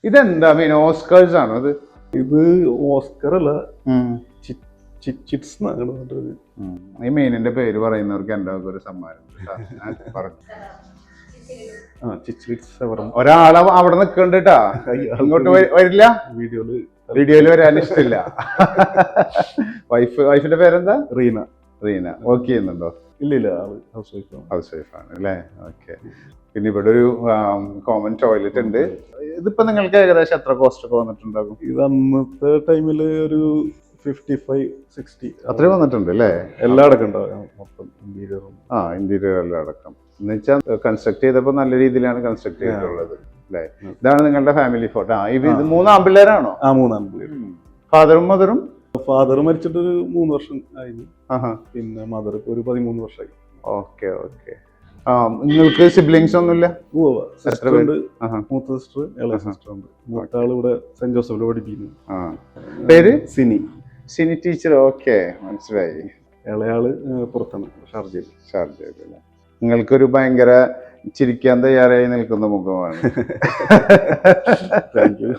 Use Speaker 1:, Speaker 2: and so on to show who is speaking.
Speaker 1: ഇതെന്താ മീൻ ഓസ്കേഴ്സ് ആണോ അത്?
Speaker 2: ഇത് ഓസ്കർ അല്ല, ചിറ്റ്സ് എന്നാണ് പറഞ്ഞത്.
Speaker 1: ഈ മീനിന്റെ പേര് പറയുന്നവർക്ക് എന്റെ ഒരു സമ്മാനം പറഞ്ഞു. ഒരാളെ അവിടെ നിക്കണ്ടാ, ഇങ്ങോട്ട് വരില്ല, വീഡിയോയില് വരാൻ ഇഷ്ടമില്ല. വൈഫിന്റെ പേരെന്താ?
Speaker 2: റീന.
Speaker 1: റീന വർക്ക് ചെയ്യുന്നുണ്ടോ?
Speaker 2: ഇല്ല,
Speaker 1: ഹൗസ് വൈഫാണ് അല്ലേ? ഓക്കെ. പിന്നെ ഇവിടെ ഒരു കോമൺ ടോയ്ലറ്റ് ഉണ്ട്. ഇതിപ്പോ നിങ്ങൾക്ക് ഏകദേശം എത്ര കോസ്റ്റ് ഒക്കെ വന്നിട്ടുണ്ടാകും?
Speaker 2: ഇത് അന്നത്തെ ടൈമില് ഒരു 55-60
Speaker 1: അത്രയും വന്നിട്ടുണ്ട് അല്ലേ?
Speaker 2: എല്ലാം അടക്കണ്ടാവും മൊത്തം, ഇന്റീരിയറും.
Speaker 1: ഇന്റീരിയർ എല്ലാം അടക്കം എന്ന് വെച്ചാൽ കൺസ്ട്രക്ട് ചെയ്തപ്പോ നല്ല രീതിയിലാണ് കൺസ്ട്രക്ട് ചെയ്തിട്ടുള്ളത് അല്ലേ? ഇതാണ് നിങ്ങളുടെ ഫാമിലി ഫോട്ടോ. ഇത് 3 ആൺപിള്ളേരാണോ?
Speaker 2: 3 ആൺപിള്ളേർ.
Speaker 1: ഫാദറും മദറും?
Speaker 2: ഫാദർ മരിച്ചിട്ട് ഒരു 3 വർഷം ആയിരുന്നു. പിന്നെ മദർ ഇപ്പൊ ഒരു 13 വർഷമായി.
Speaker 1: ഓക്കെ. നിങ്ങൾക്ക് സിബ്ലിങ്സ് ഒന്നുമില്ല?
Speaker 2: മൂത്ത സിസ്റ്റർ, ഇളയ സിസ്റ്റർ ഉണ്ട്. മൂത്താൾ ഇവിടെ സെന്റ് ജോസഫിൽ പഠിപ്പിക്കുന്നു.
Speaker 1: പേര്?
Speaker 2: സിനി
Speaker 1: ടീച്ചർ. ഓക്കെ, മനസ്സിലായി.
Speaker 2: ഇളയാള് പുറത്താണ്, ഷാർജയിൽ.
Speaker 1: അല്ലേ? നിങ്ങൾക്കൊരു ഭയങ്കര ചിരിക്കാൻ തയ്യാറായി നിൽക്കുന്ന മുഖമാണ്.
Speaker 2: Thank you.